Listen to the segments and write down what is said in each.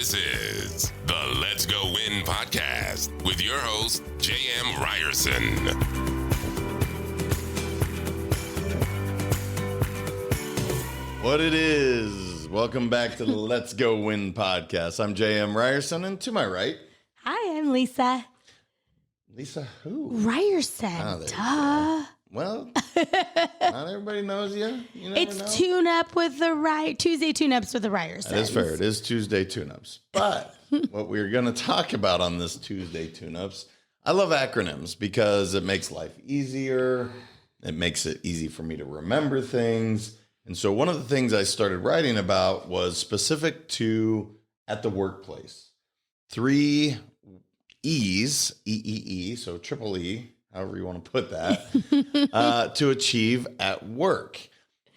This is the Let's Go Win podcast with your host, J.M. Ryerson. What it is. Welcome back to the Let's Go Win podcast. I'm J.M. Ryerson, and to my right. Hi, I'm Lisa. Lisa who? Ryerson. Oh, Duh. Well, not everybody knows you. You never It's know. tune-up with the Tuesday tune-ups with the Ryerson. That is fair. It is Tuesday tune-ups. But what we're going to talk about on this Tuesday tune-ups, I love acronyms because it makes life easier. It makes it easy for me to remember things. And so one of the things I started writing about was specific to at the workplace. 3 E's, E.E.E., so triple E, however you want to put that, to achieve at work.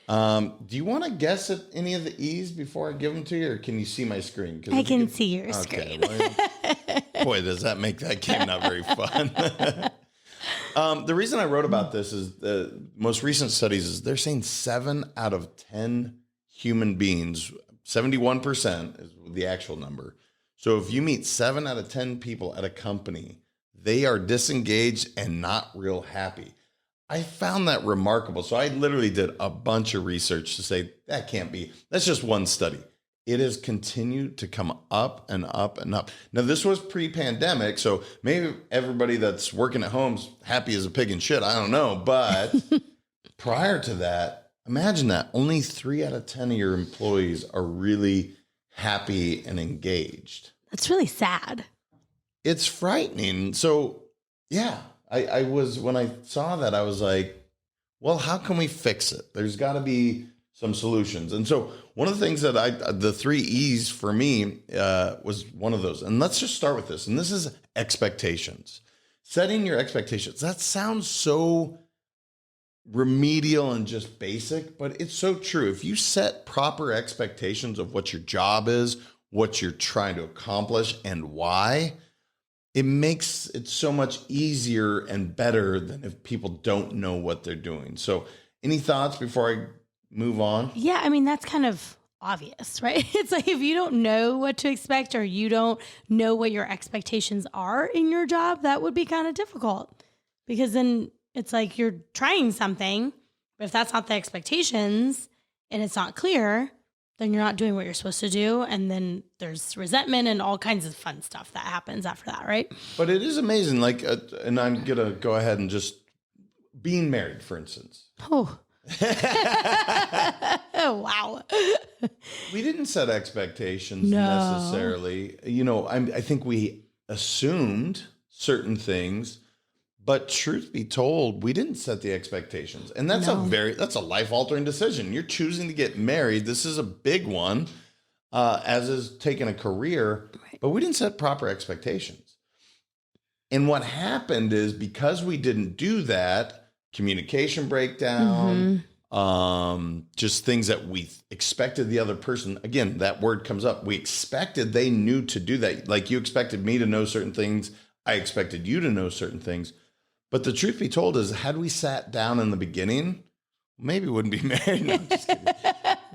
Do you want to guess at any of the E's before I give them to you, or can you see my screen? I can see your screen. Well, boy, does that make that game not very fun. The reason I wrote about this is the most recent studies is they're saying 7 out of 10 human beings, 71% is the actual number. So if you meet 7 out of 10 people at a company, they are disengaged and not real happy. I found that remarkable. So I literally did a bunch of research to say that can't be. That's just one study. It has continued to come up and up and up. Now, this was pre-pandemic, so maybe everybody that's working at home's happy as a pig in shit. I don't know. But prior to that, imagine that. Only 3 out of 10 of your employees are really happy and engaged. That's really sad. It's frightening. So, yeah, I was, when I saw that, I was like, well, how can we fix it? There's got to be some solutions. And so one of the things that the 3 E's for me was one of those. And let's just start with this. And this is expectations. Setting your expectations. That sounds so remedial and just basic, but it's so true. If you set proper expectations of what your job is, what you're trying to accomplish, and why, it makes it so much easier and better than if people don't know what they're doing. So any thoughts before I move on? Yeah, I mean, that's kind of obvious, right? It's like if you don't know what to expect or you don't know what your expectations are in your job, that would be kind of difficult because then it's like you're trying something, but if that's not the expectations and it's not clear, then you're not doing what you're supposed to do. And then there's resentment and all kinds of fun stuff that happens after that, right? But it is amazing. Like, and I'm going to go ahead and just being married, for instance. Oh, oh wow. We didn't set expectations necessarily. You know, I think we assumed certain things. But truth be told, we didn't set the expectations. And that's that's a life-altering decision. You're choosing to get married. This is a big one, as is taking a career, but we didn't set proper expectations. And what happened is because we didn't do that, communication breakdown, just things that we expected the other person, again, that word comes up. We expected they knew to do that. Like you expected me to know certain things. I expected you to know certain things. But the truth be told is, had we sat down in the beginning, maybe we wouldn't be married. No, I'm just kidding.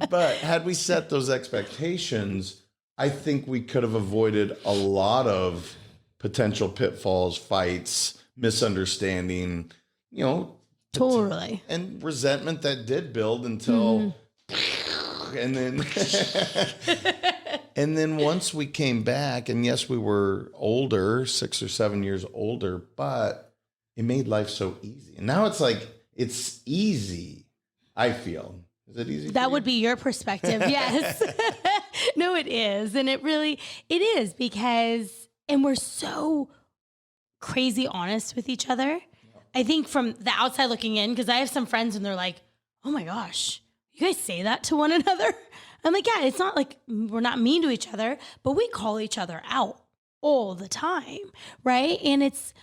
But had we set those expectations, I think we could have avoided a lot of potential pitfalls, fights, misunderstanding, you know. Totally. And resentment that did build until, and then, and then once we came back, and yes, we were older, 6 or 7 years older, but it made life so easy. And now it's like, it's easy, I feel. Is it easy? That would be your perspective. Yes. No, it is. And it is because, and we're so crazy honest with each other. I think from the outside looking in, because I have some friends and they're like, oh my gosh, you guys say that to one another? I'm like, yeah, it's not like we're not mean to each other, but we call each other out all the time, right? And it's,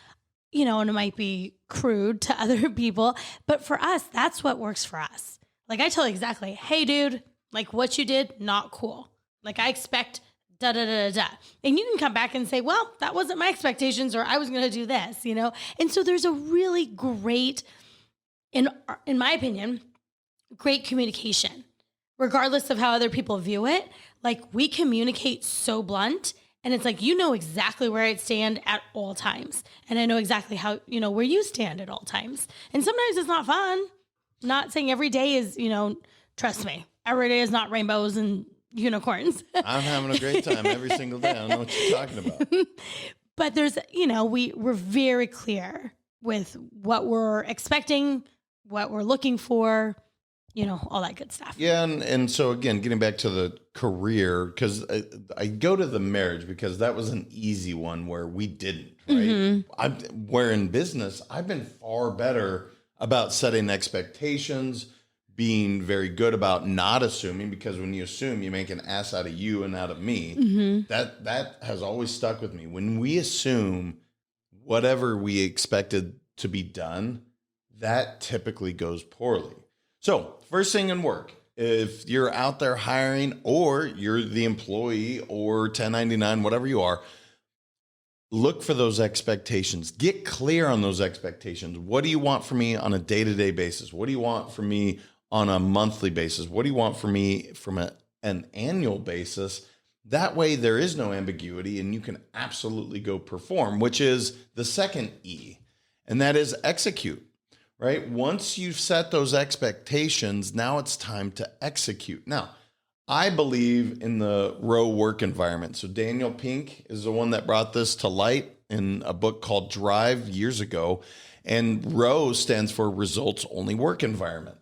you know, and it might be crude to other people, but for us, that's what works for us. Like I tell you exactly, hey dude, like what you did, not cool. Like I expect da, da, da, da, da. And you can come back and say, well, that wasn't my expectations, or I was going to do this, you know? And so there's a really great, in my opinion, great communication, regardless of how other people view it, like we communicate so blunt, and it's like, you know exactly where I stand at all times. And I know exactly how, where you stand at all times. And sometimes it's not fun. Not saying every day is, trust me, every day is not rainbows and unicorns. I'm having a great time every single day. I don't know what you're talking about. But there's, we're very clear with what we're expecting, what we're looking for, all that good stuff. Yeah. And so again, getting back to the career, because I go to the marriage because that was an easy one where we didn't, right? Where in business, I've been far better about setting expectations, being very good about not assuming, because when you assume, you make an ass out of you and out of me. That has always stuck with me. When we assume whatever we expected to be done, that typically goes poorly. So first thing in work, if you're out there hiring or you're the employee or 1099, whatever you are, look for those expectations. Get clear on those expectations. What do you want from me on a day-to-day basis? What do you want from me on a monthly basis? What do you want from me from an annual basis? That way there is no ambiguity and you can absolutely go perform, which is the second E, and that is execute. Right? Once you've set those expectations, now it's time to execute. Now, I believe in the Row work environment. So Daniel Pink is the one that brought this to light in a book called Drive years ago. And Row stands for results only work environment.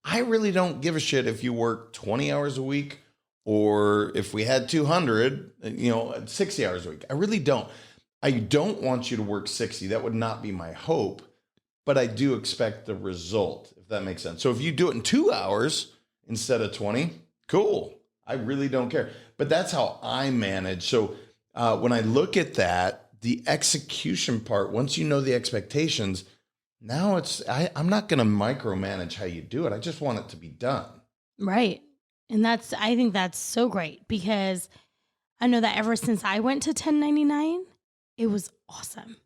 I really don't give a shit if you work 20 hours a week or if we had 200, 60 hours a week. I really don't. I don't want you to work 60. That would not be my hope. But I do expect the result, if that makes sense. So if you do it in 2 hours instead of 20, cool. I really don't care. But that's how I manage. So when I look at that, the execution part, once you know the expectations, now I'm not going to micromanage how you do it. I just want it to be done. Right. And I think that's so great, because I know that ever since I went to 1099, it was awesome.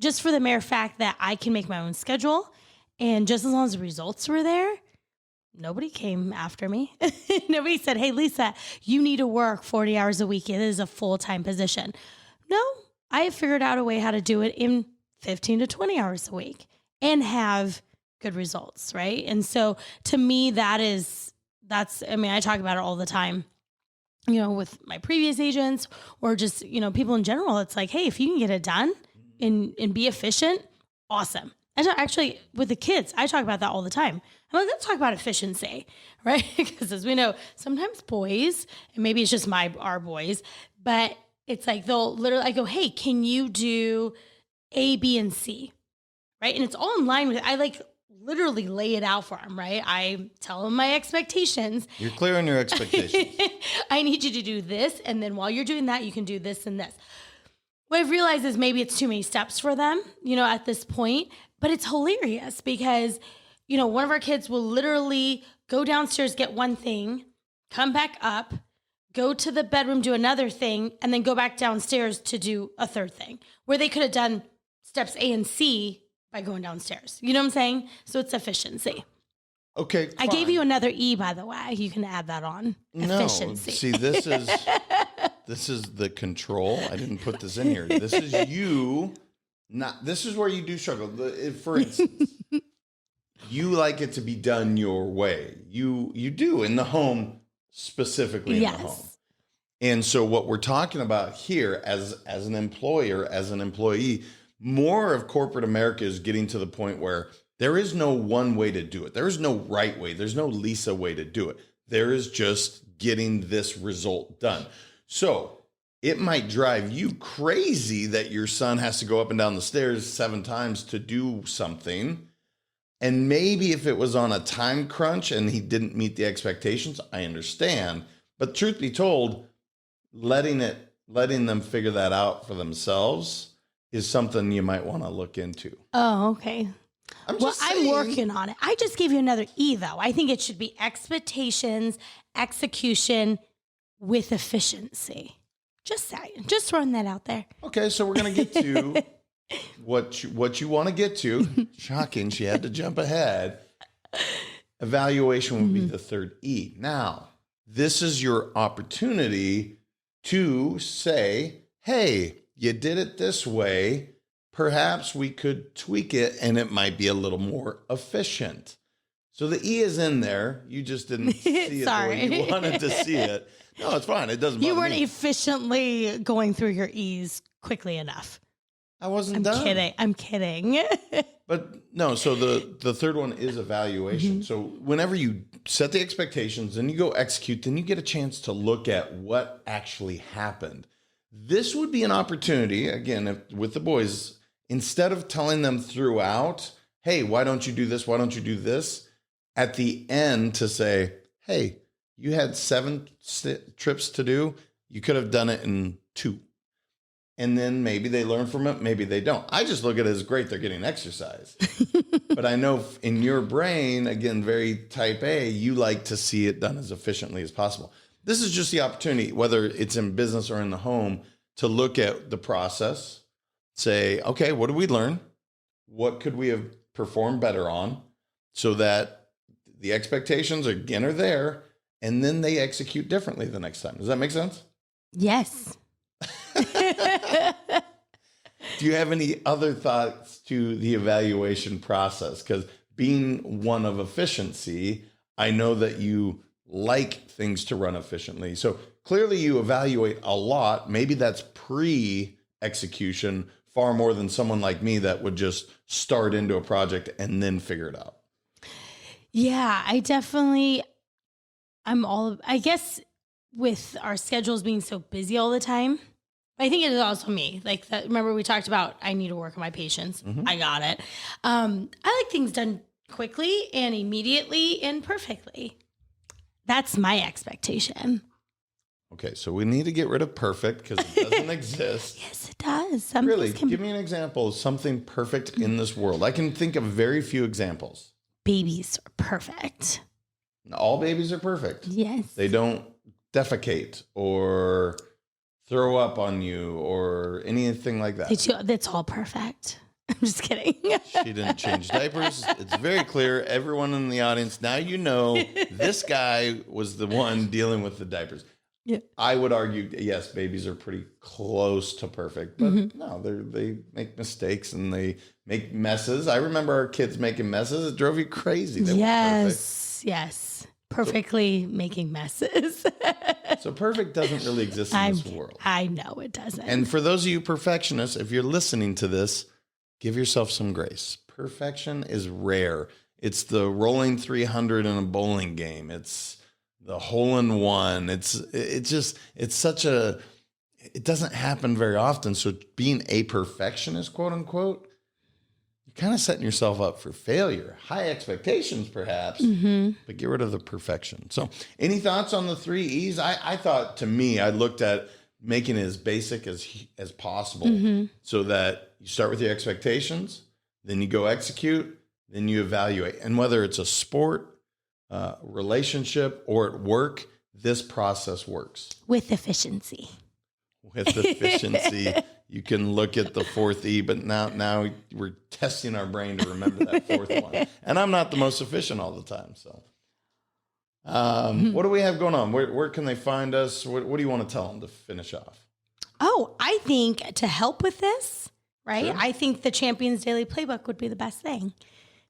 Just for the mere fact that I can make my own schedule, and just as long as the results were there, nobody came after me. Nobody said, hey, Lisa, you need to work 40 hours a week. It is a full-time position. No, I have figured out a way how to do it in 15 to 20 hours a week and have good results, right? And so to me, I talk about it all the time, with my previous agents or just, people in general. It's like, hey, if you can get it done and be efficient, awesome. Actually, with the kids, I talk about that all the time. I'm like, let's talk about efficiency, right? Because as we know, sometimes boys, and maybe it's just our boys, but it's like I go, hey, can you do A, B, and C, right? And it's all in line with, I literally lay it out for them, right? I tell them my expectations. You're clear on your expectations. I need you to do this, and then while you're doing that, you can do this and this. What I've realized is maybe it's too many steps for them, at this point, but it's hilarious because, one of our kids will literally go downstairs, get one thing, come back up, go to the bedroom, do another thing, and then go back downstairs to do a third thing, where they could have done steps A and C by going downstairs. You know what I'm saying? So it's efficiency. Okay, fine. I gave you another E, by the way. You can add that on. Efficiency. No, see, this is the control. I didn't put this in here. This is you. This is where you do struggle. For instance, you like it to be done your way. You do in the home, specifically in the home. And so what we're talking about here as an employer, as an employee, more of corporate America is getting to the point where there is no one way to do it. There is no right way. There's no Lisa way to do it. There is just getting this result done. So it might drive you crazy that your son has to go up and down the stairs 7 times to do something. And maybe if it was on a time crunch and he didn't meet the expectations, I understand. But truth be told, letting them figure that out for themselves is something you might want to look into. Oh, okay. I'm working on it. I just gave you another E, though. I think it should be expectations, execution with efficiency. Just saying. Just throwing that out there. Okay, so we're going to get to what you want to get to. Shocking. She had to jump ahead. Evaluation would be the third E. Now, this is your opportunity to say, hey, you did it this way. Perhaps we could tweak it and it might be a little more efficient. So the E is in there. You just didn't see it the way you wanted to see it. No, it's fine. It doesn't bother me. You weren't efficiently going through your E's quickly enough. I wasn't done. I'm kidding. But no, so the third one is evaluation. So whenever you set the expectations and you go execute, then you get a chance to look at what actually happened. This would be an opportunity, again, with the boys, instead of telling them throughout, hey, why don't you do this? Why don't you do this? At the end to say, hey, you had 7 trips to do. You could have done it in 2. And then maybe they learn from it. Maybe they don't. I just look at it as great. They're getting exercise. But I know in your brain, again, very type A, you like to see it done as efficiently as possible. This is just the opportunity, whether it's in business or in the home, to look at the process, say, okay, what did we learn? What could we have performed better on so that the expectations, again, are there, and then they execute differently the next time. Does that make sense? Yes. Do you have any other thoughts to the evaluation process? Because being one of efficiency, I know that you like things to run efficiently. So clearly you evaluate a lot. Maybe that's pre-execution far more than someone like me that would just start into a project and then figure it out. Yeah, I guess with our schedules being so busy all the time, I think it is also me. Like that, remember we talked about, I need to work on my patience. I got it. I like things done quickly and immediately and perfectly. That's my expectation. Okay, so we need to get rid of perfect because it doesn't exist. Yes, it does. Really, give me an example of something perfect in this world. I can think of very few examples. Babies are perfect. All babies are perfect. Yes. They don't defecate or throw up on you or anything like that. That's all perfect. I'm just kidding. She didn't change diapers. It's very clear. Everyone in the audience, now you know this guy was the one dealing with the diapers. Yeah. I would argue, yes, babies are pretty close to perfect, but no, they make mistakes and they make messes. I remember our kids making messes. It drove you crazy. They weren't perfect. Yes. Perfectly making messes. So perfect doesn't really exist in this world. I know it doesn't. And for those of you perfectionists, if you're listening to this, give yourself some grace. Perfection is rare. It's the rolling 300 in a bowling game. It's the hole in one. It doesn't happen very often. So being a perfectionist, quote unquote, you're kind of setting yourself up for failure. High expectations, perhaps, but get rid of the perfection. So any thoughts on the 3 E's? I thought, to me, I looked at making it as basic as possible so that you start with your expectations, then you go execute, then you evaluate. And whether it's a sport, relationship, or at work, this process works. With efficiency. With efficiency. You can look at the 4th E, but now we're testing our brain to remember that 4th one. And I'm not the most efficient all the time. So what do we have going on? Where can they find us? What do you want to tell them to finish off? Oh, I think to help with this, right? Sure. I think the Champions Daily Playbook would be the best thing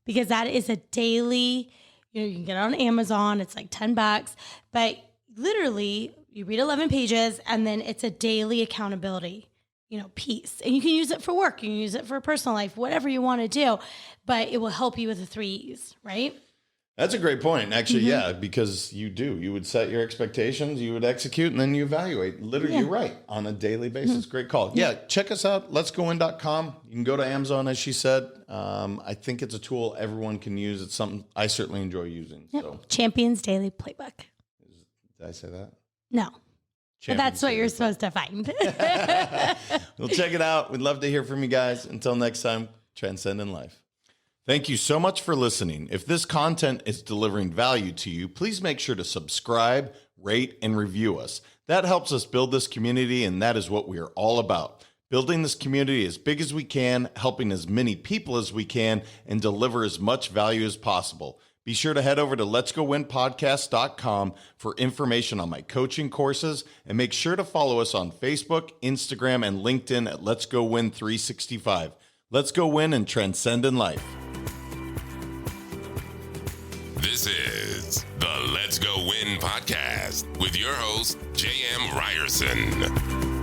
because that is a daily, you can get it on Amazon. It's like $10, but literally you read 11 pages and then it's a daily accountability, piece. And you can use it for work. You can use it for personal life, whatever you want to do, but it will help you with the 3 E's, right? That's a great point. Actually, yeah, because you would set your expectations, you would execute, and then you evaluate. Literally, you're right, on a daily basis. Great call. Yeah, check us out, letsgoin.com. You can go to Amazon, as she said. I think it's a tool everyone can use. It's something I certainly enjoy using. Yep. So, Champions Daily Playbook. Did I say that? No. But that's what you're supposed to find. Well, check it out. We'd love to hear from you guys. Until next time, transcend in life. Thank you so much for listening. If this content is delivering value to you, please make sure to subscribe, rate, and review us. That helps us build this community, and that is what we are all about. Building this community as big as we can, helping as many people as we can, and deliver as much value as possible. Be sure to head over to letsgowinpodcast.com for information on my coaching courses, and make sure to follow us on Facebook, Instagram, and LinkedIn at Let's Go Win 365. Let's go win and transcend in life. This is the Let's Go Win podcast with your host, J.M. Ryerson.